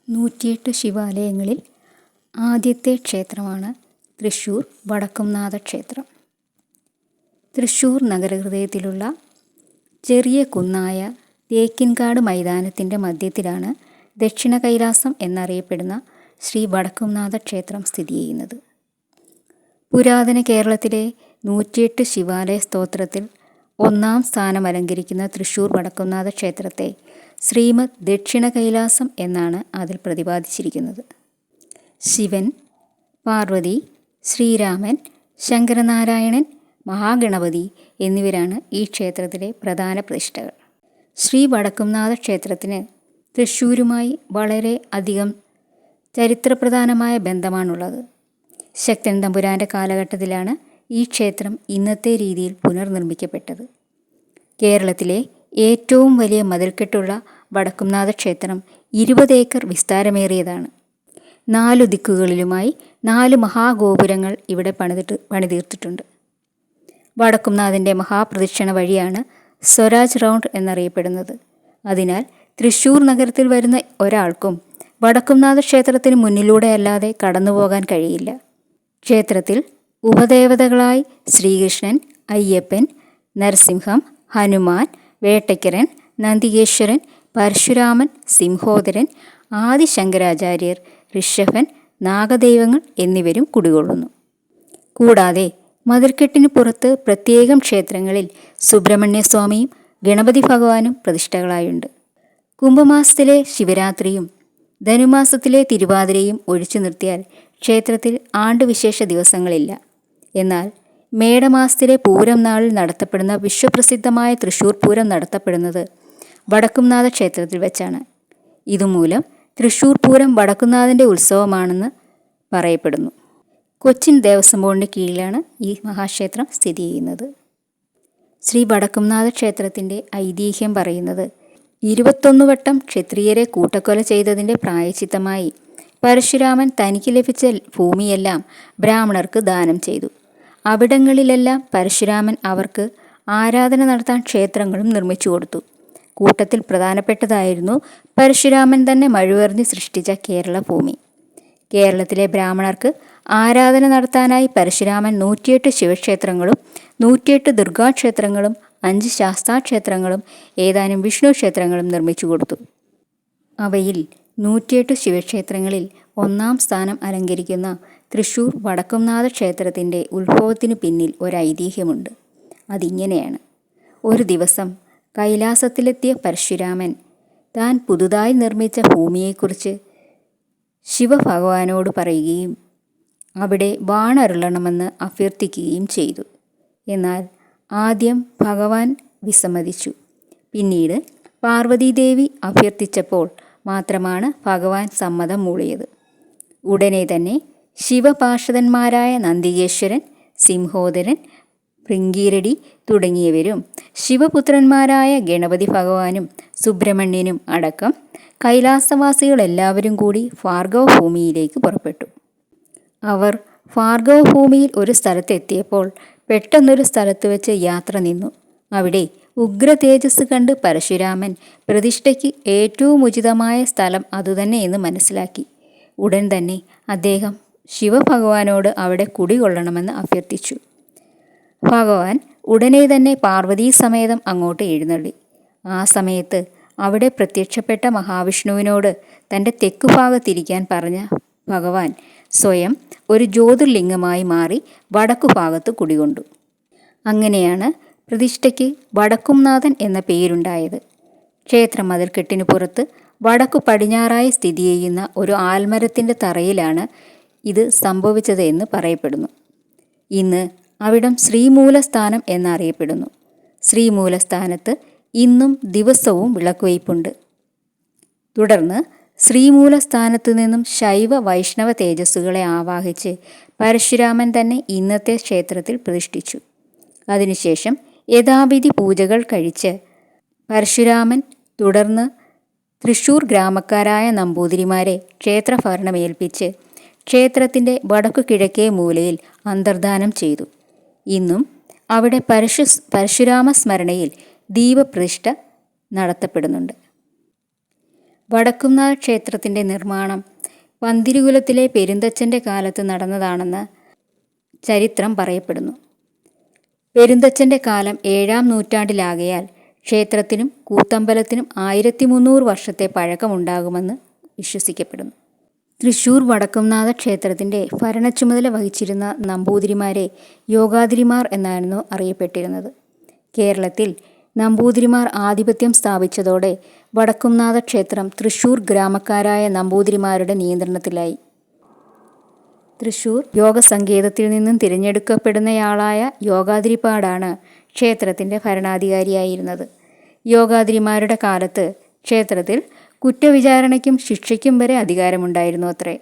108 ശിവാലയങ്ങളിൽ ആദ്യത്തെ ക്ഷേത്രമാണ് തൃശ്ശൂർ വടക്കുംനാഥ ക്ഷേത്രം. തൃശ്ശൂർ നഗരഹൃദയത്തിലുള്ള ചെറിയ കുന്നായ തേക്കിൻകാട് മൈതാനത്തിൻ്റെ മധ്യത്തിലാണ് ദക്ഷിണ കൈലാസം എന്നറിയപ്പെടുന്ന ശ്രീ വടക്കുംനാഥ ക്ഷേത്രം സ്ഥിതി ചെയ്യുന്നത്. പുരാതന കേരളത്തിലെ 108 ശിവാലയ സ്തോത്രത്തിൽ ഒന്നാം സ്ഥാനം അലങ്കരിക്കുന്ന തൃശ്ശൂർ വടക്കുംനാഥ ക്ഷേത്രത്തെ ശ്രീമദ് ദക്ഷിണ കൈലാസം എന്നാണ് അതിൽ പ്രതിപാദിച്ചിരിക്കുന്നത്. ശിവൻ, പാർവതി, ശ്രീരാമൻ, ശങ്കരനാരായണൻ, മഹാഗണപതി എന്നിവരാണ് ഈ ക്ഷേത്രത്തിലെ പ്രധാന പ്രതിഷ്ഠകൾ. ശ്രീ വടക്കുംനാഥ ക്ഷേത്രത്തിന് തൃശ്ശൂരുമായി വളരെ അധികം ചരിത്രപ്രധാനമായ ബന്ധമാണുള്ളത്. ശക്തൻ തമ്പുരാൻ്റെ കാലഘട്ടത്തിലാണ് ഈ ക്ഷേത്രം ഇന്നത്തെ രീതിയിൽ പുനർനിർമ്മിക്കപ്പെട്ടത്. കേരളത്തിലെ ഏറ്റവും വലിയ മതിൽക്കെട്ടുള്ള വടക്കുംനാഥ ക്ഷേത്രം 20 ഏക്കർ വിസ്താരമേറിയതാണ്. 4 ദിക്കുകളിലുമായി 4 മഹാഗോപുരങ്ങൾ ഇവിടെ പണിതീർത്തിട്ടുണ്ട്. വടക്കുംനാഥൻ്റെ മഹാപ്രദക്ഷിണ വഴിയാണ് സ്വരാജ് റൗണ്ട് എന്നറിയപ്പെടുന്നത്. അതിനാൽ തൃശ്ശൂർ നഗരത്തിൽ വരുന്ന ഒരാൾക്കും വടക്കുംനാഥ ക്ഷേത്രത്തിന് മുന്നിലൂടെ അല്ലാതെ കടന്നുപോകാൻ കഴിയില്ല. ക്ഷേത്രത്തിൽ ഉപദേവതകളായി ശ്രീകൃഷ്ണൻ, അയ്യപ്പൻ, നരസിംഹം, ഹനുമാൻ, വേട്ടയ്ക്കരൻ, നന്ദികേശ്വരൻ, പരശുരാമൻ, സിംഹോദരൻ, ആദിശങ്കരാചാര്യർ, ഋഷഭൻ, നാഗദൈവങ്ങൾ എന്നിവരും കുടികൊള്ളുന്നു. കൂടാതെ മതിൽക്കെട്ടിന് പുറത്ത് പ്രത്യേകം ക്ഷേത്രങ്ങളിൽ സുബ്രഹ്മണ്യസ്വാമിയും ഗണപതി ഭഗവാനും പ്രതിഷ്ഠകളായുണ്ട്. കുംഭമാസത്തിലെ ശിവരാത്രിയും ധനുമാസത്തിലെ തിരുവാതിരയും ഒഴിച്ചു നിർത്തിയാൽ ക്ഷേത്രത്തിൽ ആണ്ടുവിശേഷ ദിവസങ്ങളില്ല. എന്നാൽ മേടമാസത്തിലെ പൂരം നാളിൽ നടത്തപ്പെടുന്ന വിശ്വപ്രസിദ്ധമായ തൃശ്ശൂർ പൂരം നടത്തപ്പെടുന്നത് വടക്കുംനാഥ ക്ഷേത്രത്തിൽ വെച്ചാണ്. ഇതുമൂലം തൃശ്ശൂർ പൂരം വടക്കുംനാഥൻ്റെ ഉത്സവമാണെന്ന് പറയപ്പെടുന്നു. കൊച്ചിൻ ദേവസ്വം ബോർഡിന് കീഴിലാണ് ഈ മഹാക്ഷേത്രം സ്ഥിതി ചെയ്യുന്നത്. ശ്രീ വടക്കുംനാഥ ക്ഷേത്രത്തിൻ്റെ ഐതിഹ്യം പറയുന്നത് 21 വട്ടം ക്ഷത്രിയരെ കൂട്ടക്കൊല ചെയ്തതിൻ്റെ പ്രായശ്ചിത്തമായി പരശുരാമൻ തനിക്ക് ലഭിച്ച ഭൂമിയെല്ലാം ബ്രാഹ്മണർക്ക് ദാനം ചെയ്തു. അവിടങ്ങളിലെല്ലാം പരശുരാമൻ അവർക്ക് ആരാധന നടത്താൻ ക്ഷേത്രങ്ങളും നിർമ്മിച്ചു കൊടുത്തു. കൂട്ടത്തിൽ പ്രധാനപ്പെട്ടതായിരുന്നു പരശുരാമൻ തന്നെ മഴുവെറിഞ്ഞ് സൃഷ്ടിച്ച കേരള ഭൂമി. കേരളത്തിലെ ബ്രാഹ്മണർക്ക് ആരാധന നടത്താനായി പരശുരാമൻ 108 ശിവക്ഷേത്രങ്ങളും 108 ദുർഗാക്ഷേത്രങ്ങളും 5 ശാസ്താക്ഷേത്രങ്ങളും ഏതാനും വിഷ്ണു ക്ഷേത്രങ്ങളും നിർമ്മിച്ചു കൊടുത്തു. അവയിൽ 108 ശിവക്ഷേത്രങ്ങളിൽ ഒന്നാം സ്ഥാനം അലങ്കരിക്കുന്ന തൃശ്ശൂർ വടക്കുംനാഥ ക്ഷേത്രത്തിൻ്റെ ഉത്ഭവത്തിന് പിന്നിൽ ഒരു ഐതിഹ്യമുണ്ട്. അതിങ്ങനെയാണ്. ഒരു ദിവസം കൈലാസത്തിലെത്തിയ പരശുരാമൻ താൻ പുതുതായി നിർമ്മിച്ച ഭൂമിയെക്കുറിച്ച് ശിവഭഗവാനോട് പറയുകയും അവിടെ വാണരുളണമെന്ന് അഭ്യർത്ഥിക്കുകയും ചെയ്തു. എന്നാൽ ആദ്യം ഭഗവാൻ വിസമ്മതിച്ചു. പിന്നീട് പാർവതീദേവി അഭ്യർത്ഥിച്ചപ്പോൾ മാത്രമാണ് ഭഗവാൻ സമ്മതം മൂളിയത്. ഉടനെ തന്നെ ശിവപാർഷദന്മാരായ നന്ദികേശ്വരൻ, സിംഹോദരൻ, ഭൃംഗീരടി തുടങ്ങിയവരും ശിവപുത്രന്മാരായ ഗണപതി ഭഗവാനും സുബ്രഹ്മണ്യനും അടക്കം കൈലാസവാസികളെല്ലാവരും കൂടി ഭാർഗവഭൂമിയിലേക്ക് പുറപ്പെട്ടു. അവർ ഭാർഗവഭൂമിയിൽ ഒരു സ്ഥലത്തെത്തിയപ്പോൾ പെട്ടെന്നൊരു സ്ഥലത്ത് വെച്ച് യാത്ര നിന്നു. അവിടെ ഉഗ്ര തേജസ് കണ്ട് പരശുരാമൻ പ്രതിഷ്ഠയ്ക്ക് ഏറ്റവും ഉചിതമായ സ്ഥലം അതുതന്നെ എന്ന് മനസ്സിലാക്കി. ഉടൻ തന്നെ അദ്ദേഹം ശിവഭഗവാനോട് അവിടെ കുടികൊള്ളണമെന്ന് അഭ്യർത്ഥിച്ചു. ഭഗവാൻ ഉടനെ തന്നെ പാർവതീ സമേതം അങ്ങോട്ട് എഴുന്നള്ളി. ആ സമയത്ത് അവിടെ പ്രത്യക്ഷപ്പെട്ട മഹാവിഷ്ണുവിനോട് തൻ്റെ തെക്കുഭാഗത്തിരിക്കാൻ പറഞ്ഞ ഭഗവാൻ സ്വയം ഒരു ജ്യോതിർലിംഗമായി മാറി വടക്കുഭാഗത്ത് കുടികൊണ്ടു. അങ്ങനെയാണ് പ്രതിഷ്ഠയ്ക്ക് വടക്കുംനാഥൻ എന്ന പേരുണ്ടായത്. ക്ഷേത്ര മതിൽക്കെട്ടിന് പുറത്ത് വടക്കു പടിഞ്ഞാറായി സ്ഥിതി ചെയ്യുന്ന ഒരു ആൽമരത്തിൻ്റെ തറയിലാണ് ഇത് സംഭവിച്ചത് എന്ന് പറയപ്പെടുന്നു. ഇന്ന് അവിടം ശ്രീമൂലസ്ഥാനം എന്നറിയപ്പെടുന്നു. ശ്രീമൂലസ്ഥാനത്ത് ഇന്നും ദിവസവും വിളക്കുവയ്പുണ്ട്. തുടർന്ന് ശ്രീമൂലസ്ഥാനത്തു നിന്നും ശൈവ വൈഷ്ണവ തേജസ്സുകളെ ആവാഹിച്ച് പരശുരാമൻ തന്നെ ഇന്നത്തെ ക്ഷേത്രത്തിൽ പ്രതിഷ്ഠിച്ചു. അതിനുശേഷം യഥാവിധി പൂജകൾ കഴിച്ച് പരശുരാമൻ തുടർന്ന് തൃശ്ശൂർ ഗ്രാമക്കാരായ നമ്പൂതിരിമാരെ ക്ഷേത്രഭരണമേൽപ്പിച്ച് ക്ഷേത്രത്തിൻ്റെ വടക്കു കിഴക്കേ മൂലയിൽ അന്തർധാനം ചെയ്തു. ഇന്നും അവിടെ പരശുരാമ സ്മരണയിൽ ദീപപ്രതിഷ്ഠ നടത്തപ്പെടുന്നുണ്ട്. വടക്കുംനാഥ ക്ഷേത്രത്തിൻ്റെ നിർമ്മാണം പന്തിരുകുലത്തിലെ പെരുന്തച്ചൻ്റെ കാലത്ത് നടന്നതാണെന്ന് ചരിത്രം പറയപ്പെടുന്നു. പെരുന്തച്ചൻ്റെ കാലം 7-ാം നൂറ്റാണ്ടിലാകയാൽ ക്ഷേത്രത്തിനും കൂത്തമ്പലത്തിനും 1300 വർഷത്തെ പഴക്കമുണ്ടാകുമെന്ന് വിശ്വസിക്കപ്പെടുന്നു. തൃശ്ശൂർ വടക്കുംനാഥ ക്ഷേത്രത്തിൻ്റെ ഭരണച്ചുമതല വഹിച്ചിരുന്ന നമ്പൂതിരിമാരെ യോഗാതിരിമാർ എന്നായിരുന്നു അറിയപ്പെട്ടിരുന്നത്. കേരളത്തിൽ നമ്പൂതിരിമാർ ആധിപത്യം സ്ഥാപിച്ചതോടെ വടക്കുംനാഥ ക്ഷേത്രം തൃശ്ശൂർ ഗ്രാമക്കാരായ നമ്പൂതിരിമാരുടെ നിയന്ത്രണത്തിലായി. തൃശ്ശൂർ യോഗസങ്കേതത്തിൽ നിന്നും തിരഞ്ഞെടുക്കപ്പെടുന്നയാളായ യോഗാതിരിപ്പാടാണ് ക്ഷേത്രത്തിൻ്റെ ഭരണാധികാരിയായിരുന്നത്. യോഗാതിരിമാരുടെ കാലത്ത് ക്ഷേത്രത്തിൽ കുറ്റവിചാരണയ്ക്കും ശിക്ഷയ്ക്കും വരെ അധികാരമുണ്ടായിരുന്നു അത്രേ.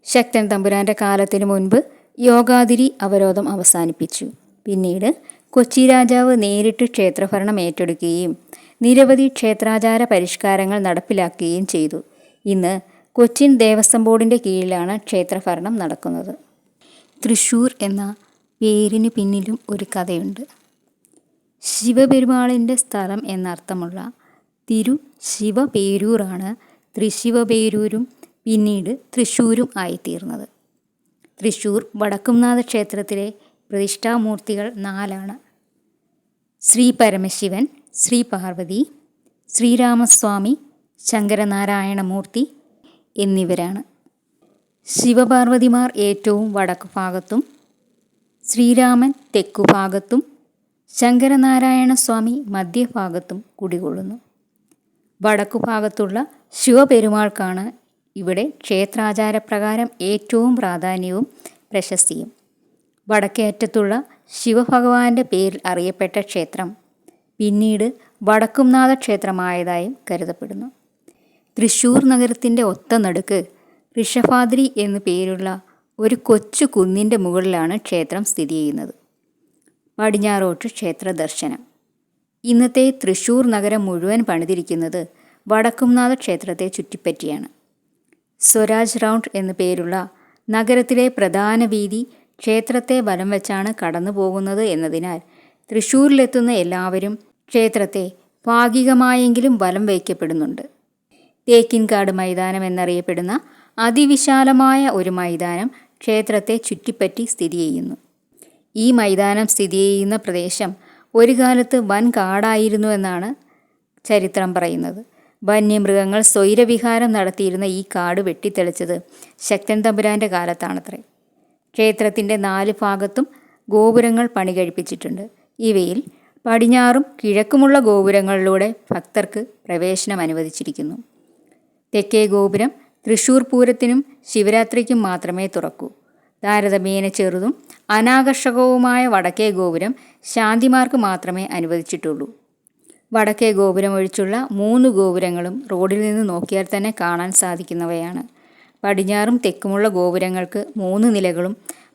ശക്തൻ തമ്പുരാൻ്റെ കാലത്തിനു മുൻപ് യോഗാതിരി അവരോധം അവസാനിപ്പിച്ചു. പിന്നീട് കൊച്ചി രാജാവ് നേരിട്ട് ക്ഷേത്രഭരണം ഏറ്റെടുക്കുകയും നിരവധി ക്ഷേത്രാചാര പരിഷ്കാരങ്ങൾ നടപ്പിലാക്കുകയും ചെയ്തു. ഇന്ന് കൊച്ചിൻ ദേവസ്വം ബോർഡിൻ്റെ കീഴിലാണ് ക്ഷേത്രഭരണം നടക്കുന്നത്. തൃശ്ശൂർ എന്ന പേരിന് പിന്നിലും ഒരു കഥയുണ്ട്. ശിവപെരുമാളിൻ്റെ സ്ഥലം എന്നർത്ഥമുള്ള തിരുശിവപേരൂരാണ് തൃശ്ശിവപേരൂരും പിന്നീട് തൃശ്ശൂരും ആയിത്തീർന്നത്. തൃശ്ശൂർ വടക്കുംനാഥ ക്ഷേത്രത്തിലെ പ്രതിഷ്ഠാമൂർത്തികൾ 4 ശ്രീ പരമശിവൻ, ശ്രീ പാർവതി, ശ്രീരാമസ്വാമി, ശങ്കരനാരായണമൂർത്തി എന്നിവരാണ്. ശിവപാർവതിമാർ ഏറ്റവും വടക്കുഭാഗത്തും ശ്രീരാമൻ തെക്കുഭാഗത്തും ശങ്കരനാരായണസ്വാമി മധ്യഭാഗത്തും കുടികൊള്ളുന്നു. വടക്കുഭാഗത്തുള്ള ശിവപെരുമാൾക്കാണ് ഇവിടെ ക്ഷേത്രാചാരപ്രകാരം ഏറ്റവും പ്രാധാന്യവും പ്രശസ്തിയും. വടക്കേ അറ്റത്തുള്ള ശിവഭഗവാന്റെ പേരിൽ അറിയപ്പെട്ട ക്ഷേത്രം പിന്നീട് വടക്കുംനാഥ ക്ഷേത്രമായതായും കരുതപ്പെടുന്നു. തൃശ്ശൂർ നഗരത്തിൻ്റെ ഒത്ത നടുക്ക് ഋഷഭാദ്രി എന്നു പേരുള്ള ഒരു കൊച്ചു കുന്നിൻ്റെ മുകളിലാണ് ക്ഷേത്രം സ്ഥിതി ചെയ്യുന്നത്. പടിഞ്ഞാറോട്ട് ക്ഷേത്ര ദർശനം. ഇന്നത്തെ തൃശ്ശൂർ നഗരം മുഴുവൻ പണിതിരിക്കുന്നത് വടക്കുംനാഥ ക്ഷേത്രത്തെ ചുറ്റിപ്പറ്റിയാണ്. സ്വരാജ് റൗണ്ട് എന്നു പേരുള്ള നഗരത്തിലെ പ്രധാന വീതി ക്ഷേത്രത്തെ വലം വെച്ചാണ് കടന്നു പോകുന്നത് എന്നതിനാൽ തൃശ്ശൂരിലെത്തുന്ന എല്ലാവരും ക്ഷേത്രത്തെ ഭാഗികമായെങ്കിലും വലം വയ്ക്കപ്പെടുന്നുണ്ട്. തേക്കിൻകാട് മൈതാനം എന്നറിയപ്പെടുന്ന അതിവിശാലമായ ഒരു മൈതാനം ക്ഷേത്രത്തെ ചുറ്റിപ്പറ്റി സ്ഥിതി ചെയ്യുന്നു. ഈ മൈതാനം സ്ഥിതി ചെയ്യുന്ന പ്രദേശം ഒരു കാലത്ത് വൻ കാടായിരുന്നു എന്നാണ് ചരിത്രം പറയുന്നത്. വന്യമൃഗങ്ങൾ സ്വൈരവിഹാരം നടത്തിയിരുന്ന ഈ കാട് വെട്ടിത്തെളിച്ചത് ശക്തൻ തമ്പുരാൻ്റെ കാലത്താണത്രേ. ക്ഷേത്രത്തിൻ്റെ 4 ഭാഗത്തും ഗോപുരങ്ങൾ പണി കഴിപ്പിച്ചിട്ടുണ്ട്. ഇവയിൽ പടിഞ്ഞാറും കിഴക്കുമുള്ള ഗോപുരങ്ങളിലൂടെ ഭക്തർക്ക് പ്രവേശനം അനുവദിച്ചിരിക്കുന്നു. തെക്കേ ഗോപുരം തൃശ്ശൂർ പൂരത്തിനും ശിവരാത്രിക്കും മാത്രമേ തുറക്കൂ. താരതമ്യേന ചെറുതും അനാകർഷകവുമായ വടക്കേ ഗോപുരം ശാന്തിമാർക്ക് മാത്രമേ അനുവദിച്ചിട്ടുള്ളൂ. വടക്കേ ഗോപുരം ഒഴിച്ചുള്ള 3 ഗോപുരങ്ങളും റോഡിൽ നിന്ന് നോക്കിയാൽ തന്നെ കാണാൻ സാധിക്കുന്നവയാണ്. പടിഞ്ഞാറും തെക്കുമുള്ള ഗോപുരങ്ങൾക്ക് 3 നിലകളും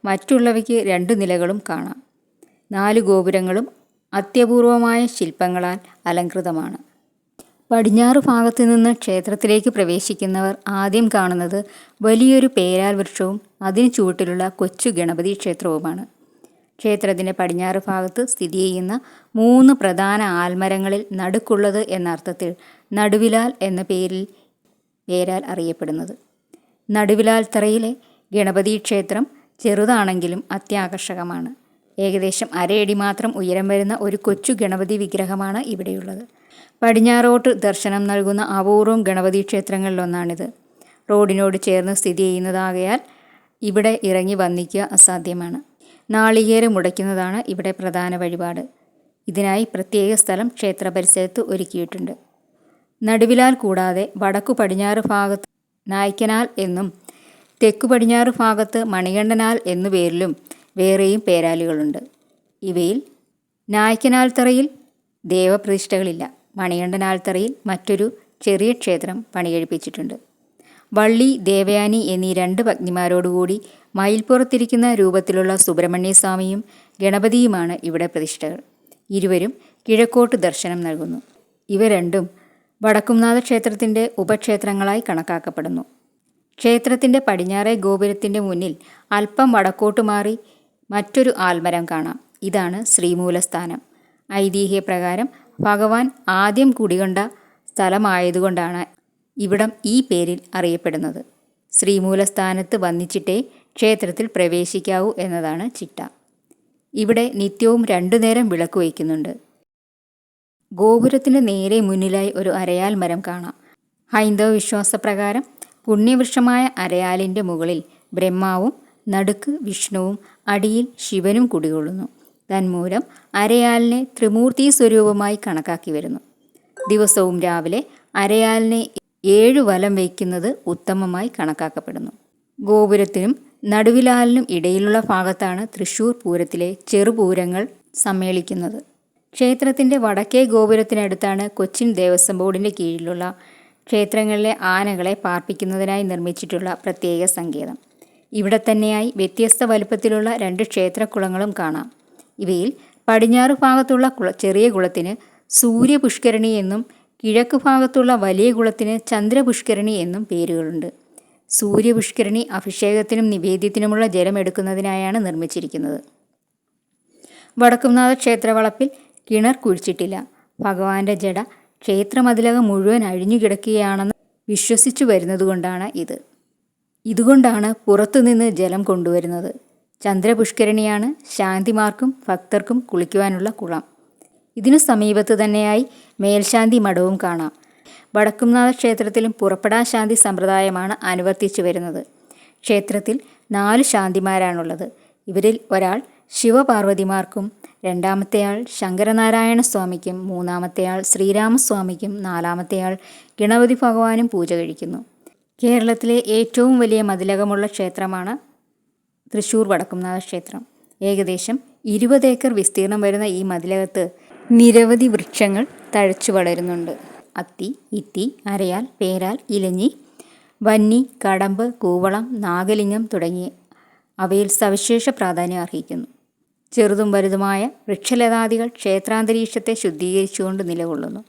മറ്റുള്ളവയ്ക്ക് 2 നിലകളും കാണാം. 4 ഗോപുരങ്ങളും അത്യപൂർവമായ ശില്പങ്ങളാൽ അലങ്കൃതമാണ്. പടിഞ്ഞാറ് ഭാഗത്തു നിന്ന് ക്ഷേത്രത്തിലേക്ക് പ്രവേശിക്കുന്നവർ ആദ്യം കാണുന്നത് വലിയൊരു പേരാൽ വൃക്ഷവും അതിന് ചുവട്ടിലുള്ള കൊച്ചു ഗണപതി ക്ഷേത്രവുമാണ്. ക്ഷേത്രത്തിൻ്റെ പടിഞ്ഞാറ് ഭാഗത്ത് സ്ഥിതി ചെയ്യുന്ന 3 പ്രധാന ആൽമരങ്ങളിൽ നടുക്കുള്ളത് എന്നർത്ഥത്തിൽ നടുവിലാൽ എന്ന പേരാൽ അറിയപ്പെടുന്നത്. നടുവിലാൽ തറയിലെ ഗണപതി ക്ഷേത്രം ചെറുതാണെങ്കിലും അത്യാകർഷകമാണ്. ഏകദേശം 1/2 അടി മാത്രം ഉയരം വരുന്ന ഒരു കൊച്ചു ഗണപതി വിഗ്രഹമാണ് ഇവിടെയുള്ളത്. പടിഞ്ഞാറോട്ട് ദർശനം നൽകുന്ന അപൂർവം ഗണപതി ക്ഷേത്രങ്ങളിലൊന്നാണിത്. റോഡിനോട് ചേർന്ന് സ്ഥിതി ചെയ്യുന്നതാകയാൽ ഇവിടെ ഇറങ്ങി വന്ദിക്കുക അസാധ്യമാണ്. നാളികേരം ഉടയ്ക്കുന്നതാണ് ഇവിടെ പ്രധാന വഴിപാട്. ഇതിനായി പ്രത്യേക സ്ഥലം ക്ഷേത്ര പരിസരത്ത് ഒരുക്കിയിട്ടുണ്ട്. നടുവിലാൽ കൂടാതെ വടക്കു പടിഞ്ഞാറ് ഭാഗത്ത് നായ്ക്കനാൽ എന്നും തെക്കു പടിഞ്ഞാറ് ഭാഗത്ത് മണികണ്ഠനാൽ എന്നു പേരിലും വേറെയും പേരാലുകളുണ്ട്. ഇവയിൽ നായ്ക്കനാൽ തറയിൽ ദേവപ്രതിഷ്ഠകളില്ല. മണികണ്ഠനാൽ തറയിൽ മറ്റൊരു ചെറിയ ക്ഷേത്രം പണികഴിപ്പിച്ചിട്ടുണ്ട്. വള്ളി, ദേവയാനി എന്നീ 2 പത്നിമാരോടുകൂടി മയിൽപ്പുറത്തിരിക്കുന്ന രൂപത്തിലുള്ള സുബ്രഹ്മണ്യസ്വാമിയും ഗണപതിയുമാണ് ഇവിടെ പ്രതിഷ്ഠകൾ. ഇരുവരും കിഴക്കോട്ട് ദർശനം നൽകുന്നു. ഇവ രണ്ടും വടക്കുംനാഥ ക്ഷേത്രത്തിൻ്റെ ഉപക്ഷേത്രങ്ങളായി കണക്കാക്കപ്പെടുന്നു. ക്ഷേത്രത്തിൻ്റെ പടിഞ്ഞാറേ ഗോപുരത്തിൻ്റെ മുന്നിൽ അല്പം വടക്കോട്ട് മാറി മറ്റൊരു ആൽമരം കാണാം. ഇതാണ് ശ്രീമൂലസ്ഥാനം. ഐതിഹ്യപ്രകാരം ഭഗവാൻ ആദ്യം കുടികൊണ്ട സ്ഥലമായതുകൊണ്ടാണ് ഇവിടം ഈ പേരിൽ അറിയപ്പെടുന്നത്. ശ്രീമൂലസ്ഥാനത്ത് വന്നിച്ചിട്ടേ ക്ഷേത്രത്തിൽ പ്രവേശിക്കാവൂ എന്നതാണ് ചിട്ട. ഇവിടെ നിത്യവും 2 നേരം വിളക്ക് വയ്ക്കുന്നുണ്ട്. ഗോപുരത്തിന് നേരെ മുന്നിലായി ഒരു അരയാൽ മരം കാണാം. ഹൈന്ദവ വിശ്വാസപ്രകാരം പുണ്യവൃക്ഷമായ അരയാലിൻ്റെ മുകളിൽ ബ്രഹ്മാവും നടുക്ക് വിഷ്ണുവും അടിയിൽ ശിവനും കുടികൊള്ളുന്നു. തന്മൂലം അരയാലിനെ ത്രിമൂർത്തി സ്വരൂപമായി കണക്കാക്കി വരുന്നു. ദിവസവും രാവിലെ അരയാലിനെ 7 വലം വയ്ക്കുന്നത് ഉത്തമമായി കണക്കാക്കപ്പെടുന്നു. ഗോപുരത്തിനും നടുവിലാലിനും ഇടയിലുള്ള ഭാഗത്താണ് തൃശ്ശൂർ പൂരത്തിലെ ചെറുപൂരങ്ങൾ സമ്മേളിക്കുന്നത്. ക്ഷേത്രത്തിൻ്റെ വടക്കേ ഗോപുരത്തിനടുത്താണ് കൊച്ചിൻ ദേവസ്വം ബോർഡിൻ്റെ കീഴിലുള്ള ക്ഷേത്രങ്ങളിലെ ആനകളെ പാർപ്പിക്കുന്നതിനായി നിർമ്മിച്ചിട്ടുള്ള പ്രത്യേക സങ്കേതം. ഇവിടെ തന്നെയായി വ്യത്യസ്ത വലുപ്പത്തിലുള്ള 2 ക്ഷേത്രക്കുളങ്ങളും കാണാം. ഇവയിൽ പടിഞ്ഞാറ് ഭാഗത്തുള്ള ചെറിയ കുളത്തിന് സൂര്യപുഷ്കരണി എന്നും കിഴക്ക് ഭാഗത്തുള്ള വലിയ കുളത്തിന് ചന്ദ്രപുഷ്കരണി എന്നും പേരുകളുണ്ട്. സൂര്യപുഷ്കരണി അഭിഷേകത്തിനും നിവേദ്യത്തിനുമുള്ള ജലം എടുക്കുന്നതിനായാണ് നിർമ്മിച്ചിരിക്കുന്നത്. വടക്കുംനാഥ ക്ഷേത്രവളപ്പിൽ കിണർ കുഴിച്ചിട്ടില്ല. ഭഗവാന്റെ ജട ക്ഷേത്രമതിലകം മുഴുവൻ അഴിഞ്ഞുകിടക്കുകയാണെന്ന് വിശ്വസിച്ചു വരുന്നതുകൊണ്ടാണ് ഇത്. ഇതുകൊണ്ടാണ് പുറത്തുനിന്ന് ജലം കൊണ്ടുവരുന്നത്. ചന്ദ്രപുഷ്കരണിയാണ് ശാന്തിമാർക്കും ഭക്തർക്കും കുളിക്കുവാനുള്ള കുളം. ഇതിനു സമീപത്ത് തന്നെയായി മേൽശാന്തി മഠവും കാണാം. വടക്കുംനാഥ ക്ഷേത്രത്തിലും പുറപ്പെടാ ശാന്തി സമ്പ്രദായമാണ് അനുവർത്തിച്ചു വരുന്നത്. ക്ഷേത്രത്തിൽ 4 ശാന്തിമാരാണുള്ളത്. ഇവരിൽ ഒരാൾ ശിവപാർവതിമാർക്കും, രണ്ടാമത്തെയാൾ ശങ്കരനാരായണ സ്വാമിക്കും, മൂന്നാമത്തെയാൾ ശ്രീരാമസ്വാമിക്കും, നാലാമത്തെയാൾ ഗണപതി ഭഗവാനും പൂജ കഴിക്കുന്നു. കേരളത്തിലെ ഏറ്റവും വലിയ മതിലകമുള്ള ക്ഷേത്രമാണ് തൃശ്ശൂർ വടക്കുംനാഥ ക്ഷേത്രം. ഏകദേശം 20 ഏക്കർ വിസ്തീർണം വരുന്ന ഈ മതിലകത്ത് നിരവധി വൃക്ഷങ്ങൾ തഴച്ചു വളരുന്നുണ്ട്. അത്തി, ഇത്തി, അരയാൽ, പേരാൽ, ഇലഞ്ഞി, വന്നി, കടമ്പ്, കൂവളം, നാഗലിംഗം തുടങ്ങി അവയിൽ സവിശേഷ പ്രാധാന്യം അർഹിക്കുന്നു. ചെറുതും വലുതുമായ വൃക്ഷലതാദികൾ ക്ഷേത്രാന്തരീക്ഷത്തെ ശുദ്ധീകരിച്ചുകൊണ്ട് നിലകൊള്ളുന്നു.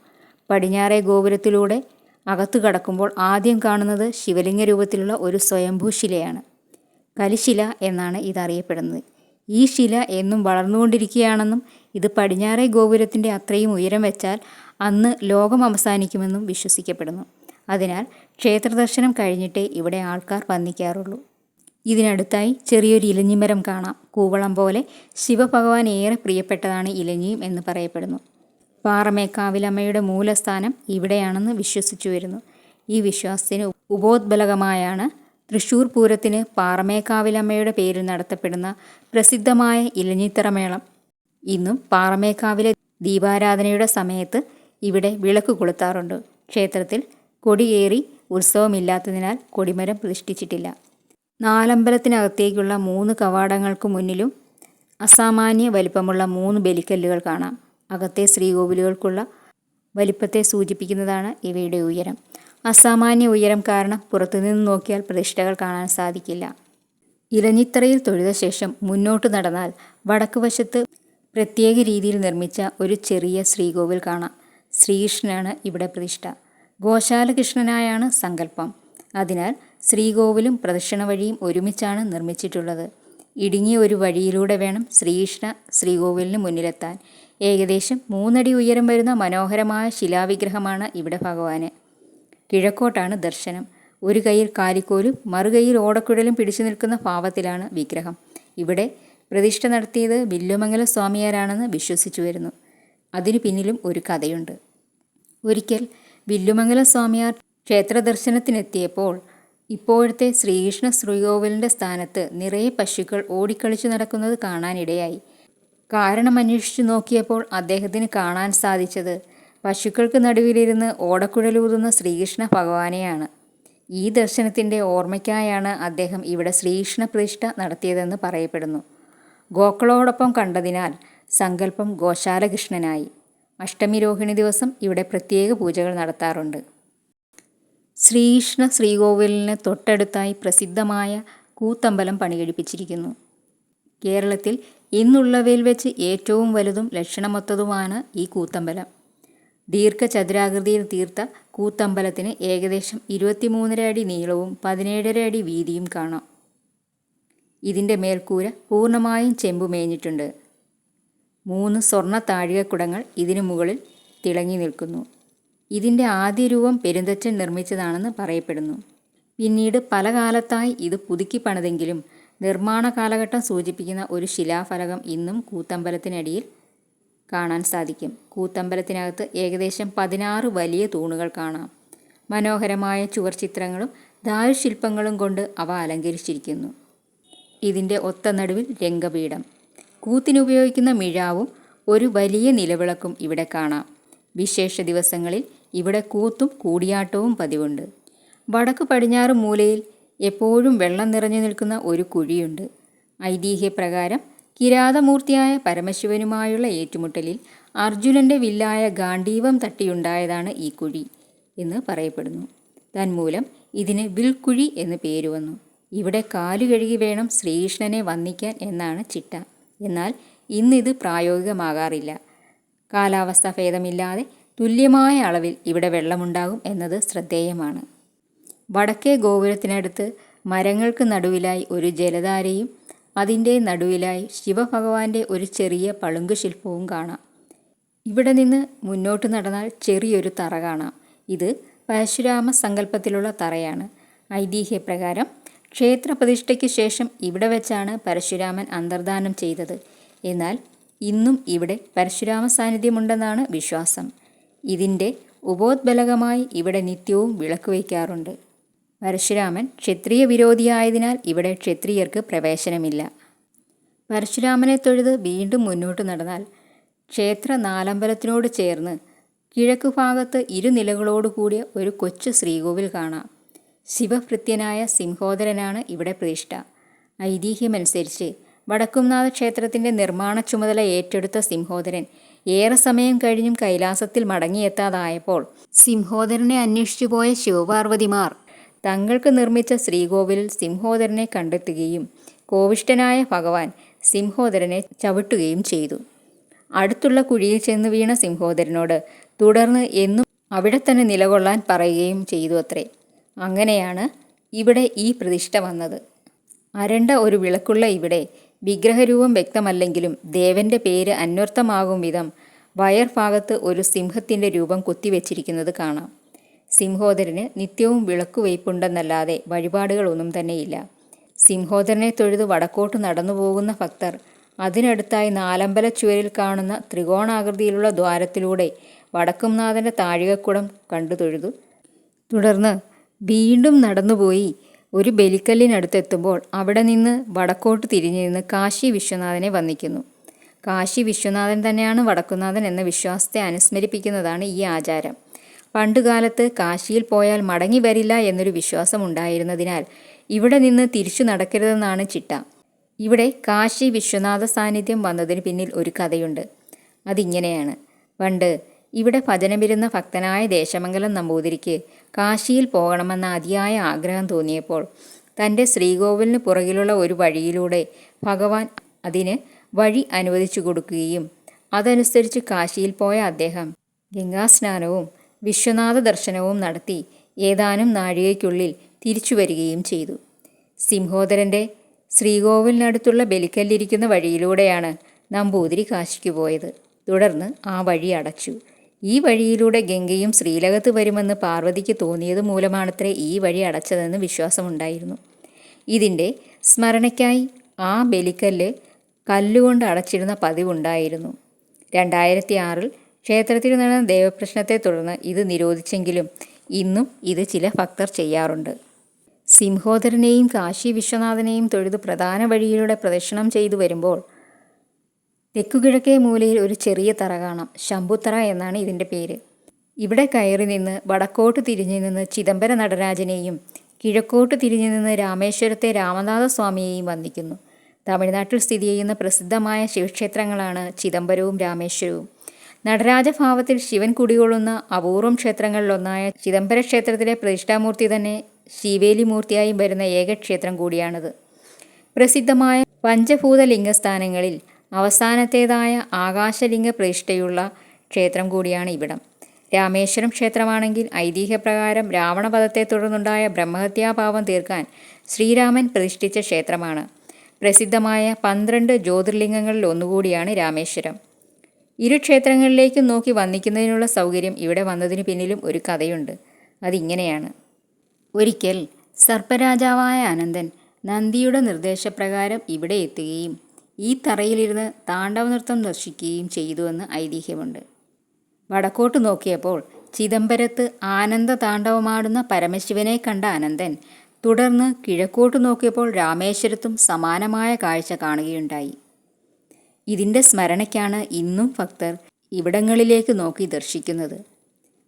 പടിഞ്ഞാറേ ഗോപുരത്തിലൂടെ അകത്തു കടക്കുമ്പോൾ ആദ്യം കാണുന്നത് ശിവലിംഗ രൂപത്തിലുള്ള ഒരു സ്വയംഭൂശിലയാണ്. കലിശില എന്നാണ് ഇതറിയപ്പെടുന്നത്. ഈ ശില എന്നും വളർന്നുകൊണ്ടിരിക്കുകയാണെന്നും ഇത് പടിഞ്ഞാറേ ഗോപുരത്തിൻ്റെ അത്രയും ഉയരം വെച്ചാൽ അന്ന് ലോകം അവസാനിക്കുമെന്നും വിശ്വസിക്കപ്പെടുന്നു. അതിനാൽ ക്ഷേത്രദർശനം കഴിഞ്ഞിട്ടേ ഇവിടെ ആൾക്കാർ വന്നിക്കാറുള്ളൂ. ഇതിനടുത്തായി ചെറിയൊരു ഇലഞ്ഞിമരം കാണാം. കൂവളം പോലെ ശിവഭഗവാൻ ഏറെ പ്രിയപ്പെട്ടതാണ് ഇലഞ്ഞിയും എന്ന് പറയപ്പെടുന്നു. പാറമേക്കാവിലമ്മയുടെ മൂലസ്ഥാനം ഇവിടെയാണെന്ന് വിശ്വസിച്ചു വരുന്നു. ഈ വിശ്വാസത്തിന് ഉപോദ്ബലകമായാണ് തൃശ്ശൂർ പൂരത്തിന് പാറമേക്കാവിലമ്മയുടെ പേരിൽ നടത്തപ്പെടുന്ന പ്രസിദ്ധമായ ഇലഞ്ഞിത്തറമേളം. ഇന്നും പാറമേക്കാവിലെ ദീപാരാധനയുടെ സമയത്ത് ഇവിടെ വിളക്ക് കൊളുത്താറുണ്ട്. ക്ഷേത്രത്തിൽ കൊടിയേറി ഉത്സവമില്ലാത്തതിനാൽ കൊടിമരം പ്രതിഷ്ഠിച്ചിട്ടില്ല. നാലമ്പലത്തിനകത്തേക്കുള്ള 3 കവാടങ്ങൾക്ക് മുന്നിലും അസാമാന്യ വലിപ്പമുള്ള 3 ബലിക്കല്ലുകൾ കാണാം. അകത്തെ ശ്രീകോവിലുകൾക്കുള്ള വലിപ്പത്തെ സൂചിപ്പിക്കുന്നതാണ് ഇവയുടെ ഉയരം. അസാമാന്യ ഉയരം കാരണം പുറത്തുനിന്ന് നോക്കിയാൽ പ്രതിഷ്ഠകൾ കാണാൻ സാധിക്കില്ല. ഇലഞ്ഞിത്തറയിൽ തൊഴുത ശേഷം മുന്നോട്ട് നടന്നാൽ വടക്ക് വശത്ത് പ്രത്യേക രീതിയിൽ നിർമ്മിച്ച ഒരു ചെറിയ ശ്രീകോവിൽ കാണാം. ശ്രീകൃഷ്ണനാണ് ഇവിടെ പ്രതിഷ്ഠ. ഗോശാലകൃഷ്ണനായാണ് സങ്കല്പം. അതിനാൽ ശ്രീകോവിലും പ്രദക്ഷിണ വഴിയും ഒരുമിച്ചാണ് നിർമ്മിച്ചിട്ടുള്ളത്. ഇടുങ്ങിയ ഒരു വഴിയിലൂടെ വേണം ശ്രീകൃഷ്ണ ശ്രീകോവിലിന് മുന്നിലെത്താൻ. ഏകദേശം 3 അടി ഉയരം വരുന്ന മനോഹരമായ ശിലാവിഗ്രഹമാണ് ഇവിടെ ഭഗവാന്. കിഴക്കോട്ടാണ് ദർശനം. ഒരു കൈയിൽ കാലിക്കോലും മറുകൈയിൽ ഓടക്കുഴലും പിടിച്ചു നിൽക്കുന്ന ഭാവത്തിലാണ് വിഗ്രഹം. ഇവിടെ പ്രതിഷ്ഠ നടത്തിയത് വില്ലുമംഗല സ്വാമിയാരാണെന്ന് വിശ്വസിച്ചു വരുന്നു. അതിനു പിന്നിലും ഒരു കഥയുണ്ട്. ഒരിക്കൽ വില്ലുമംഗല സ്വാമിയാർ ക്ഷേത്ര ദർശനത്തിനെത്തിയപ്പോൾ ഇപ്പോഴത്തെ ശ്രീകൃഷ്ണ ശ്രീകോവിലിൻ്റെ സ്ഥാനത്ത് നിറയെ പശുക്കൾ ഓടിക്കളിച്ചു നടക്കുന്നത് കാണാനിടയായി. കാരണം അന്വേഷിച്ചു നോക്കിയപ്പോൾ അദ്ദേഹത്തിന് കാണാൻ സാധിച്ചത് പശുക്കൾക്ക് നടുവിലിരുന്ന് ഓടക്കുഴലൂതുന്ന ശ്രീകൃഷ്ണ ഭഗവാനെയാണ്. ഈ ദർശനത്തിൻ്റെ ഓർമ്മയ്ക്കായാണ് അദ്ദേഹം ഇവിടെ ശ്രീകൃഷ്ണ പ്രതിഷ്ഠ നടത്തിയതെന്ന് പറയപ്പെടുന്നു. ഗോക്കളോടൊപ്പം കണ്ടതിനാൽ സങ്കല്പം ഗോശാലകൃഷ്ണനായി. അഷ്ടമി രോഹിണി ദിവസം ഇവിടെ പ്രത്യേക പൂജകൾ നടത്താറുണ്ട്. ശ്രീകൃഷ്ണ ശ്രീകോവിലിന് തൊട്ടടുത്തായി പ്രസിദ്ധമായ കൂത്തമ്പലം പണികഴിപ്പിച്ചിരിക്കുന്നു. കേരളത്തിൽ ഇന്നുള്ളവയിൽ വെച്ച് ഏറ്റവും വലുതും ലക്ഷണമൊത്തതുമാണ് ഈ കൂത്തമ്പലം. ദീർഘചതുരാകൃതിയിൽ തീർത്ത കൂത്തമ്പലത്തിന് ഏകദേശം 23.5 അടി നീളവും 17.5 അടി വീതിയും കാണാം. ഇതിൻ്റെ മേൽക്കൂര പൂർണ്ണമായും ചെമ്പു മേഞ്ഞിട്ടുണ്ട്. 3 സ്വർണ്ണ താഴികക്കുടങ്ങൾ ഇതിനു മുകളിൽ തിളങ്ങി നിൽക്കുന്നു. ഇതിൻ്റെ ആദ്യ രൂപം പെരുന്തച്ചൻ നിർമ്മിച്ചതാണെന്ന് പറയപ്പെടുന്നു. പിന്നീട് പല കാലത്തായി ഇത് പുതുക്കി പണിതെങ്കിലും നിർമ്മാണ കാലഘട്ടം സൂചിപ്പിക്കുന്ന ഒരു ശിലാഫലകം ഇന്നും കൂത്തമ്പലത്തിനടിയിൽ കാണാൻ സാധിക്കും. കൂത്തമ്പലത്തിനകത്ത് ഏകദേശം 16 വലിയ തൂണുകൾ കാണാം. മനോഹരമായ ചുവർച്ചിത്രങ്ങളും ദാരുശില്പങ്ങളും കൊണ്ട് അവ അലങ്കരിച്ചിരിക്കുന്നു. ഇതിൻ്റെ ഒത്ത നടുവിൽ രംഗപീഠം. കൂത്തിനുപയോഗിക്കുന്ന മിഴാവും ഒരു വലിയ നിലവിളക്കും ഇവിടെ കാണാം. വിശേഷ ദിവസങ്ങളിൽ ഇവിടെ കൂത്തും കൂടിയാട്ടവും പതിവുണ്ട്. വടക്കു പടിഞ്ഞാറ് മൂലയിൽ എപ്പോഴും വെള്ളം നിറഞ്ഞു നിൽക്കുന്ന ഒരു കുഴിയുണ്ട്. ഐതിഹ്യപ്രകാരം കിരാതമൂർത്തിയായ പരമശിവനുമായുള്ള ഏറ്റുമുട്ടലിൽ അർജുനൻ്റെ വില്ലായ ഗാണ്ഡീവം തട്ടിയുണ്ടായതാണ് ഈ കുഴി എന്ന് പറയപ്പെടുന്നു. തന്മൂലം ഇതിന് വിൽക്കുഴി എന്ന് പേര് വന്നു. ഇവിടെ കാലു കഴുകി വേണം ശ്രീകൃഷ്ണനെ വന്ദിക്കാൻ എന്നാണ് ചിട്ട. എന്നാൽ ഇന്നിത് പ്രായോഗികമാകാറില്ല. കാലാവസ്ഥ ഭേദമില്ലാതെ തുല്യമായ അളവിൽ ഇവിടെ വെള്ളമുണ്ടാകും എന്നത് ശ്രദ്ധേയമാണ്. വടക്കേ ഗോപുരത്തിനടുത്ത് മരങ്ങൾക്ക് നടുവിലായി ഒരു ജലധാരയും അതിൻ്റെ നടുവിലായി ശിവഭഗവാന്റെ ഒരു ചെറിയ പളുങ്ക് ശില്പവും കാണാം. ഇവിടെ നിന്ന് മുന്നോട്ട് നടന്നാൽ ചെറിയൊരു തറ കാണാം. ഇത് പരശുരാമ സങ്കല്പത്തിലുള്ള തറയാണ്. ഐതിഹ്യപ്രകാരം ക്ഷേത്രപ്രതിഷ്ഠയ്ക്ക് ശേഷം ഇവിടെ വെച്ചാണ് പരശുരാമൻ അന്തർധാനം ചെയ്തത്. എന്നാൽ ഇന്നും ഇവിടെ പരശുരാമ സാന്നിധ്യമുണ്ടെന്നാണ് വിശ്വാസം. ഇതിൻ്റെ ഉപോദ്ബലകമായി ഇവിടെ നിത്യവും വിളക്ക് വയ്ക്കാറുണ്ട്. പരശുരാമൻ ക്ഷത്രിയ വിരോധിയായതിനാൽ ഇവിടെ ക്ഷത്രിയർക്ക് പ്രവേശനമില്ല. പരശുരാമനെ തൊഴുത് വീണ്ടും മുന്നോട്ട് നടന്നാൽ ക്ഷേത്ര നാലമ്പലത്തിനോട് ചേർന്ന് കിഴക്കുഭാഗത്ത് ഇരുനിലകളോടുകൂടിയ ഒരു കൊച്ചു ശ്രീകോവിൽ കാണാം. ശിവഭൃത്യനായ സിംഹോദരനാണ് ഇവിടെ പ്രതിഷ്ഠ. ഐതിഹ്യമനുസരിച്ച് വടക്കുംനാഥ ക്ഷേത്രത്തിൻ്റെ നിർമ്മാണ ചുമതല ഏറ്റെടുത്ത സിംഹോദരൻ ഏറെ സമയം കഴിഞ്ഞും കൈലാസത്തിൽ മടങ്ങിയെത്താതായപ്പോൾ സിംഹോദരനെ അന്വേഷിച്ചു പോയ ശിവപാർവതിമാർ തങ്ങൾക്ക് നിർമ്മിച്ച ശ്രീകോവിലിൽ സിംഹോദരനെ കണ്ടെത്തുകയും കോവിഷ്ഠനായ ഭഗവാൻ സിംഹോദരനെ ചവിട്ടുകയും ചെയ്തു. അടുത്തുള്ള കുഴിയിൽ ചെന്ന് വീണ സിംഹോദരനോട് തുടർന്ന് എന്നും അവിടെ തന്നെ നിലകൊള്ളാൻ പറയുകയും ചെയ്തു അത്രേ. അങ്ങനെയാണ് ഇവിടെ ഈ പ്രതിഷ്ഠ വന്നത്. അരണ്ട ഒരു വിളക്കുള്ള ഇവിടെ വിഗ്രഹരൂപം വ്യക്തമല്ലെങ്കിലും ദേവന്റെ പേര് അന്വർത്ഥമാകും വിധം വയർഭാഗത്ത് ഒരു സിംഹത്തിൻ്റെ രൂപം കൊത്തിവെച്ചിരിക്കുന്നത് കാണാം. സിംഹോദരന് നിത്യവും വിളക്കുവയ്പുണ്ടെന്നല്ലാതെ വഴിപാടുകളൊന്നും തന്നെയില്ല. സിംഹോദരനെ തൊഴുത് വടക്കോട്ട് നടന്നു പോകുന്ന ഭക്തർ അതിനടുത്തായി നാലമ്പല ചുവരിൽ കാണുന്ന ത്രികോണാകൃതിയിലുള്ള ദ്വാരത്തിലൂടെ വടക്കുംനാഥൻ്റെ താഴികക്കുടം കണ്ടു തൊഴുതു. തുടർന്ന് വീണ്ടും നടന്നുപോയി ഒരു ബലിക്കല്ലിനടുത്തെത്തുമ്പോൾ അവിടെ നിന്ന് വടക്കോട്ട് തിരിഞ്ഞു നിന്ന് കാശി വിശ്വനാഥനെ വന്ദിക്കുന്നു. കാശി വിശ്വനാഥൻ തന്നെയാണ് വടക്കുംനാഥൻ എന്ന വിശ്വാസത്തെ അനുസ്മരിപ്പിക്കുന്നതാണ് ഈ ആചാരം. പണ്ടുകാലത്ത് കാശിയിൽ പോയാൽ മടങ്ങി വരില്ല എന്നൊരു വിശ്വാസം ഉണ്ടായിരുന്നതിനാൽ ഇവിടെ നിന്ന് തിരിച്ചു നടക്കരുതെന്നാണ് ചിട്ട. ഇവിടെ കാശി വിശ്വനാഥ സാന്നിധ്യം വന്നതിന് പിന്നിൽ ഒരു കഥയുണ്ട്. അതിങ്ങനെയാണ്. പണ്ട് ഇവിടെ ഭജനമിരുന്ന ഭക്തനായ ദേശമംഗലം നമ്പൂതിരിക്ക് കാശിയിൽ പോകണമെന്ന അതിയായ ആഗ്രഹം തോന്നിയപ്പോൾ തൻ്റെ ശ്രീകോവിലിന് പുറകിലുള്ള ഒരു വഴിയിലൂടെ ഭഗവാൻ അതിന് വഴി അനുവദിച്ചു കൊടുക്കുകയും അതനുസരിച്ച് കാശിയിൽ പോയ അദ്ദേഹം ഗംഗാസ്നാനവും വിശ്വനാഥ ദർശനവും നടത്തി ഏതാനും നാഴികയ്ക്കുള്ളിൽ തിരിച്ചു വരികയും ചെയ്തു. സിംഹോദരൻ്റെ ശ്രീകോവിലിനടുത്തുള്ള ബലിക്കല്ലിരിക്കുന്ന വഴിയിലൂടെയാണ് നമ്പൂതിരി കാശിക്ക് പോയത്. തുടർന്ന് ആ വഴി അടച്ചു. ഈ വഴിയിലൂടെ ഗംഗയും ശ്രീലകത്ത് വരുമെന്ന് പാർവതിക്ക് തോന്നിയത് മൂലമാണത്രേ ഈ വഴി അടച്ചതെന്ന് വിശ്വാസമുണ്ടായിരുന്നു. ഇതിൻ്റെ സ്മരണയ്ക്കായി ആ ബലിക്കല്ല് കല്ലുകൊണ്ട് അടച്ചിരുന്ന പതിവുണ്ടായിരുന്നു. 2006 ക്ഷേത്രത്തിൽ നടന്ന ദേവപ്രശ്നത്തെ തുടർന്ന് ഇത് നിരോധിച്ചെങ്കിലും ഇന്നും ഇത് ചില ഭക്തർ ചെയ്യാറുണ്ട്. സിംഹോദരനെയും കാശി വിശ്വനാഥനെയും തൊഴുത് പ്രധാന വഴിയിലൂടെ പ്രദക്ഷിണം ചെയ്തു വരുമ്പോൾ തെക്കുകിഴക്കേ മൂലയിൽ ഒരു ചെറിയ തറ കാണാം. ശംഭുത്തറ എന്നാണ് ഇതിൻ്റെ പേര്. ഇവിടെ കയറി നിന്ന് വടക്കോട്ട് തിരിഞ്ഞു നിന്ന് ചിദംബര നടരാജനെയും കിഴക്കോട്ട് തിരിഞ്ഞു നിന്ന് രാമേശ്വരത്തെ രാമനാഥസ്വാമിയെയും വന്ദിക്കുന്നു. തമിഴ്നാട്ടിൽ സ്ഥിതി ചെയ്യുന്ന പ്രസിദ്ധമായ ശിവക്ഷേത്രങ്ങളാണ് ചിദംബരവും രാമേശ്വരവും. നടരാജഭാവത്തിൽ ശിവൻ കുടികൊള്ളുന്ന അപൂർവം ക്ഷേത്രങ്ങളിലൊന്നായ ചിദംബര ക്ഷേത്രത്തിലെ പ്രതിഷ്ഠാമൂർത്തി തന്നെ ശിവേലിമൂർത്തിയായി വരുന്ന ഏക ക്ഷേത്രം കൂടിയാണിത്. പ്രസിദ്ധമായ പഞ്ചഭൂതലിംഗസ്ഥാനങ്ങളിൽ അവസാനത്തേതായ ആകാശലിംഗ പ്രതിഷ്ഠയുള്ള ക്ഷേത്രം കൂടിയാണ് ഇവിടം. രാമേശ്വരം ക്ഷേത്രമാണെങ്കിൽ ഐതിഹ്യപ്രകാരം രാവണവധത്തെ തുടർന്നുണ്ടായ ബ്രഹ്മഹത്യാപാപം തീർക്കാൻ ശ്രീരാമൻ പ്രതിഷ്ഠിച്ച ക്ഷേത്രമാണ്. പ്രസിദ്ധമായ 12 ജ്യോതിർലിംഗങ്ങളിൽ ഒന്നുകൂടിയാണ് രാമേശ്വരം. ഇരു ക്ഷേത്രങ്ങളിലേക്കും നോക്കി വന്ദിക്കുന്നതിനുള്ള സൗകര്യം ഇവിടെ വന്നതിന് പിന്നിലും ഒരു കഥയുണ്ട്. അതിങ്ങനെയാണ്. ഒരിക്കൽ സർപ്പരാജാവായ അനന്തൻ നന്ദിയുടെ നിർദ്ദേശപ്രകാരം ഇവിടെ എത്തുകയും ഈ തറയിലിരുന്ന് താണ്ഡവനൃത്തം ദർശിക്കുകയും ചെയ്തുവെന്ന് ഐതിഹ്യമുണ്ട്. വടക്കോട്ട് നോക്കിയപ്പോൾ ചിദംബരത്ത് ആനന്ദ താണ്ഡവമാടുന്ന പരമശിവനെ കണ്ട അനന്തൻ തുടർന്ന് കിഴക്കോട്ട് നോക്കിയപ്പോൾ രാമേശ്വരത്തും സമാനമായ കാഴ്ച കാണുകയുണ്ടായി. ഇതിൻ്റെ സ്മരണയ്ക്കാണ് ഇന്നും ഭക്തർ ഇവിടങ്ങളിലേക്ക് നോക്കി ദർശിക്കുന്നത്.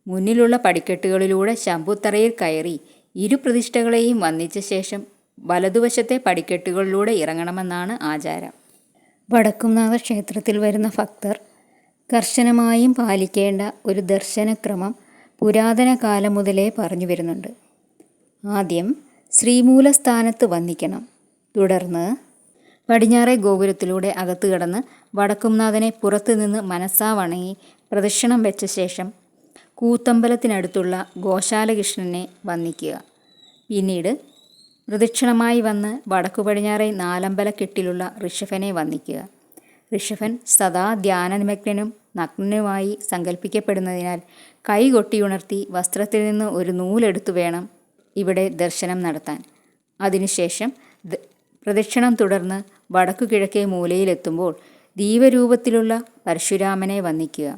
മുന്നിലുള്ള പടിക്കെട്ടുകളിലൂടെ ശംഭുത്തറയിൽ കയറി ഇരു പ്രതിഷ്ഠകളെയും വന്ദിച്ച ശേഷം വലതുവശത്തെ പടിക്കെട്ടുകളിലൂടെ ഇറങ്ങണമെന്നാണ് ആചാരം. വടക്കുംനാഥ ക്ഷേത്രത്തിൽ വരുന്ന ഭക്തർ കർശനമായും പാലിക്കേണ്ട ഒരു ദർശനക്രമം പുരാതന കാലം മുതലേ പറഞ്ഞു വരുന്നുണ്ട്. ആദ്യം ശ്രീമൂലസ്ഥാനത്ത് വന്ദിക്കണം. തുടർന്ന് പടിഞ്ഞാറേ ഗോപുരത്തിലൂടെ അകത്ത് കടന്ന് വടക്കുംനാഥനെ പുറത്തു നിന്ന് മനസ്സാ വണങ്ങി പ്രദക്ഷിണം വെച്ച ശേഷം കൂത്തമ്പലത്തിനടുത്തുള്ള ഗോശാലകൃഷ്ണനെ വന്ദിക്കുക. പിന്നീട് പ്രദക്ഷിണമായി വന്ന് വടക്കു പടിഞ്ഞാറേ നാലമ്പലക്കെട്ടിലുള്ള ഋഷഭനെ വന്ദിക്കുക. ഋഷഭൻ സദാ ധ്യാനനിമഗ്നനും നഗ്നനുമായി സങ്കല്പിക്കപ്പെടുന്നതിനാൽ കൈ കൊട്ടിയുണർത്തി വസ്ത്രത്തിൽ നിന്ന് ഒരു നൂലെടുത്തു വേണം ഇവിടെ ദർശനം നടത്താൻ. അതിനുശേഷം പ്രദക്ഷിണം തുടർന്ന് വടക്കു കിഴക്കേ മൂലയിലെത്തുമ്പോൾ ദീപരൂപത്തിലുള്ള പരശുരാമനെ വന്ദിക്കുക.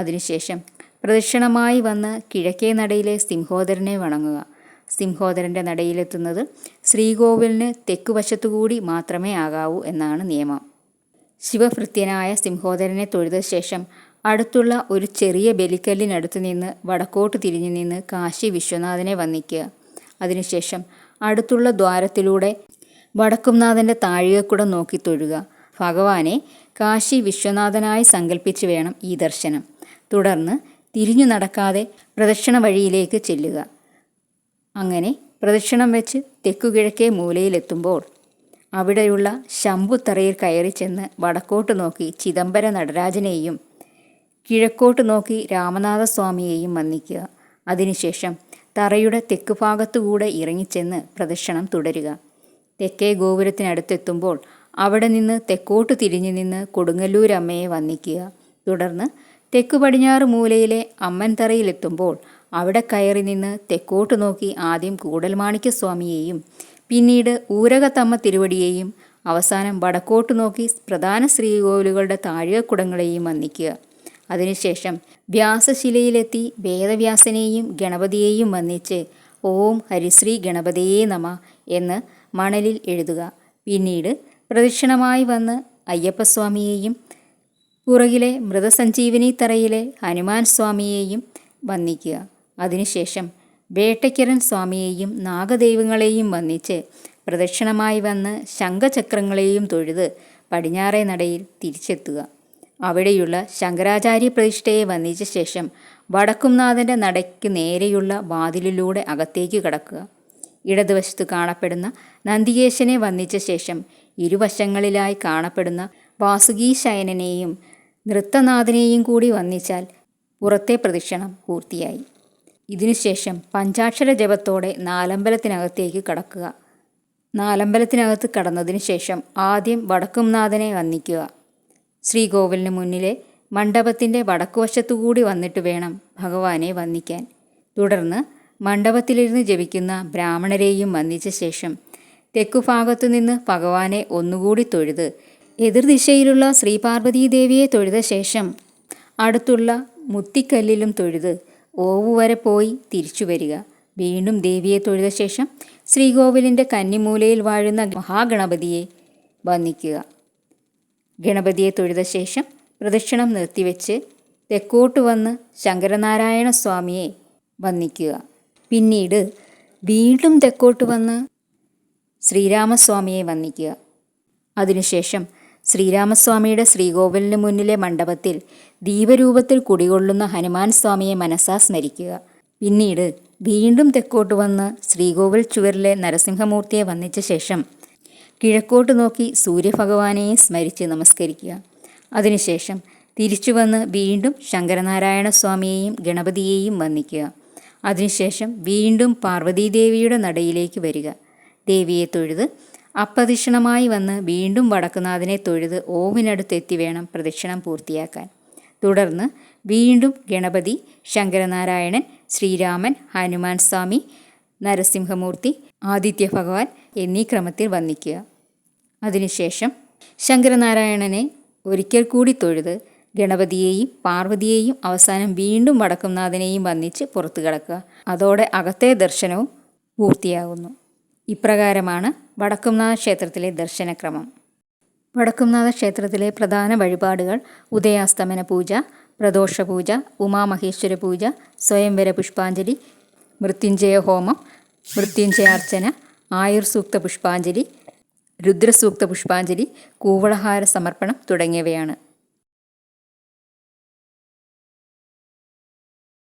അതിനുശേഷം പ്രദക്ഷിണമായി വന്ന് കിഴക്കേ നടയിലെ സിംഹോദരനെ വണങ്ങുക. സിംഹോദരൻ്റെ നടയിലെത്തുന്നത് ശ്രീകോവിലിന് തെക്കുവശത്തുകൂടി മാത്രമേ ആകാവൂ എന്നാണ് നിയമം. ശിവഭൃത്യനായ സിംഹോദരനെ തൊഴുത ശേഷം അടുത്തുള്ള ഒരു ചെറിയ ബലിക്കല്ലിനടുത്ത് നിന്ന് വടക്കോട്ട് തിരിഞ്ഞു നിന്ന് കാശി വിശ്വനാഥനെ വന്ദിക്കുക. അതിനുശേഷം അടുത്തുള്ള ദ്വാരത്തിലൂടെ വടക്കുംനാഥൻ്റെ താഴികക്കുടം നോക്കി തൊഴുക. ഭഗവാനെ കാശി വിശ്വനാഥനായി സങ്കല്പിച്ച് വേണം ഈ ദർശനം. തുടർന്ന് തിരിഞ്ഞു നടക്കാതെ പ്രദക്ഷിണ വഴിയിലേക്ക് ചെല്ലുക. അങ്ങനെ പ്രദക്ഷിണം വെച്ച് തെക്കുകിഴക്കേ മൂലയിലെത്തുമ്പോൾ അവിടെയുള്ള ശംഭുത്തറയിൽ കയറി ചെന്ന് വടക്കോട്ട് നോക്കി ചിദംബര നടരാജനെയും കിഴക്കോട്ട് നോക്കി രാമനാഥസ്വാമിയെയും വന്ദിക്കുക. അതിനുശേഷം തറയുടെ തെക്ക് ഭാഗത്തുകൂടെ ഇറങ്ങിച്ചെന്ന് പ്രദക്ഷിണം തുടരുക. തെക്കേ ഗോപുരത്തിനടുത്തെത്തുമ്പോൾ അവിടെ നിന്ന് തെക്കോട്ട് തിരിഞ്ഞു നിന്ന് കൊടുങ്ങല്ലൂരമ്മയെ വന്ദിക്കുക. തുടർന്ന് തെക്കു പടിഞ്ഞാറ് മൂലയിലെ അമ്മൻതറയിലെത്തുമ്പോൾ അവിടെ കയറി നിന്ന് തെക്കോട്ട് നോക്കി ആദ്യം കൂടൽമാണിക്യസ്വാമിയെയും പിന്നീട് ഊരകത്തമ്മ തിരുവടിയെയും അവസാനം വടക്കോട്ട് നോക്കി പ്രധാന ശ്രീകോവിലുകളുടെ താഴികക്കുടങ്ങളെയും വന്ദിക്കുക. അതിനുശേഷം വ്യാസശിലയിലെത്തി വേദവ്യാസനെയും ഗണപതിയെയും വന്ദിച്ച് ഓം ഹരിശ്രീ ഗണപതിയേ നമ എന്ന് മണലിൽ എഴുതുക. പിന്നീട് പ്രദക്ഷിണമായി വന്ന് അയ്യപ്പസ്വാമിയെയും പുറകിലെ മൃതസഞ്ജീവനി തറയിലെ ഹനുമാൻ സ്വാമിയെയും വന്ദിക്കുക. അതിനുശേഷം വേട്ടയ്ക്കരൻ സ്വാമിയെയും നാഗദൈവങ്ങളെയും വന്ദിച്ച് പ്രദക്ഷിണമായി വന്ന് ശംഖചക്രങ്ങളെയും തൊഴുത് പടിഞ്ഞാറേ നടയിൽ തിരിച്ചെത്തുക. അവിടെയുള്ള ശങ്കരാചാര്യ പ്രതിഷ്ഠയെ വന്ദിച്ച ശേഷം വടക്കുംനാഥൻ്റെ നടയ്ക്ക് നേരെയുള്ള വാതിലിലൂടെ അകത്തേക്ക് കടക്കുക. ഇടതുവശത്ത് കാണപ്പെടുന്ന നന്ദികേശനെ വന്ദിച്ച ശേഷം ഇരുവശങ്ങളിലായി കാണപ്പെടുന്ന വാസുകീശയനെയും നൃത്തനാഥനെയും കൂടി വന്ദിച്ചാൽ പുറത്തെ പ്രദക്ഷിണം പൂർത്തിയായി. ഇതിനുശേഷം പഞ്ചാക്ഷര ജപത്തോടെ നാലമ്പലത്തിനകത്തേക്ക് കടക്കുക. നാലമ്പലത്തിനകത്ത് കടന്നതിന് ശേഷം ആദ്യം വടക്കുംനാഥനെ വന്ദിക്കുക. ശ്രീകോവിലിന് മുന്നിലെ മണ്ഡപത്തിൻ്റെ വടക്കുവശത്തുകൂടി വന്നിട്ട് വേണം ഭഗവാനെ വന്ദിക്കാൻ. തുടർന്ന് മണ്ഡപത്തിലിരുന്ന് ജപിക്കുന്ന ബ്രാഹ്മണരെയും വന്ദിച്ച ശേഷം തെക്കുഭാഗത്തു നിന്ന് ഭഗവാനെ ഒന്നുകൂടി തൊഴുത് എതിർദിശയിലുള്ള ശ്രീപാർവതീദേവിയെ തൊഴുത ശേഷം അടുത്തുള്ള മുത്തിക്കല്ലിലും തൊഴുത് ഓവുവരെ പോയി തിരിച്ചു വരിക. വീണ്ടും ദേവിയെ തൊഴുത ശേഷം ശ്രീകോവിലിൻ്റെ കന്നിമൂലയിൽ വാഴുന്ന മഹാഗണപതിയെ വന്ദിക്കുക. ഗണപതിയെ തൊഴുത ശേഷം പ്രദക്ഷിണം നിർത്തിവെച്ച് തെക്കോട്ട് വന്ന് ശങ്കരനാരായണ സ്വാമിയെ വന്ദിക്കുക. പിന്നീട് വീണ്ടും തെക്കോട്ട് വന്ന് ശ്രീരാമസ്വാമിയെ വന്ദിക്കുക. അതിനുശേഷം ശ്രീരാമസ്വാമിയുടെ ശ്രീകോവിലിന് മുന്നിലെ മണ്ഡപത്തിൽ ദീപരൂപത്തിൽ കുടികൊള്ളുന്ന ഹനുമാൻ സ്വാമിയെ മനസ്സാ സ്മരിക്കുക. പിന്നീട് വീണ്ടും തെക്കോട്ട് വന്ന് ശ്രീകോവിൽ ചുവരിലെ നരസിംഹമൂർത്തിയെ വന്ദിച്ച ശേഷം കിഴക്കോട്ട് നോക്കി സൂര്യഭഗവാനെയും സ്മരിച്ച് നമസ്കരിക്കുക. അതിനുശേഷം തിരിച്ചു വന്ന് വീണ്ടും ശങ്കരനാരായണ സ്വാമിയെയും ഗണപതിയെയും വന്ദിക്കുക. അതിനുശേഷം വീണ്ടും പാർവതീദേവിയുടെ നടയിലേക്ക് വരിക. ദേവിയെ തൊഴുത് അപ്രദക്ഷിണമായി വന്ന് വീണ്ടും വടക്കുനാഥനെ തൊഴുത് ഓവിനടുത്തെത്തി വേണം പ്രദക്ഷിണം പൂർത്തിയാക്കാൻ. തുടർന്ന് വീണ്ടും ഗണപതി, ശങ്കരനാരായണൻ, ശ്രീരാമൻ, ഹനുമാൻ സ്വാമി, നരസിംഹമൂർത്തി, ആദിത്യ ഭഗവാൻ എന്നീ ക്രമത്തിൽ വന്ദിക്കുക. അതിനുശേഷം ശങ്കരനാരായണനെ ഒരിക്കൽ കൂടി തൊഴുത് ഗണപതിയെയും പാർവതിയെയും അവസാനം വീണ്ടും വടക്കുംനാഥനെയും വന്ദിച്ച് പുറത്തു കടക്കുക. അതോടെ അകത്തെ ദർശനവും പൂർത്തിയാകുന്നു. ഇപ്രകാരമാണ് വടക്കുംനാഥ ക്ഷേത്രത്തിലെ ദർശനക്രമം. വടക്കുംനാഥ ക്ഷേത്രത്തിലെ പ്രധാന വഴിപാടുകൾ ഉദയാസ്തമന പൂജ, പ്രദോഷ പൂജ, ഉമാമഹേശ്വര പൂജ, സ്വയംവര പുഷ്പാഞ്ജലി, മൃത്യുഞ്ജയ ഹോമം, മൃത്യുഞ്ജയാർച്ചന, ആയുർസൂക്ത പുഷ്പാഞ്ജലി, രുദ്രസൂക്ത പുഷ്പാഞ്ജലി, കൂവളഹാര സമർപ്പണം തുടങ്ങിയവയാണ്.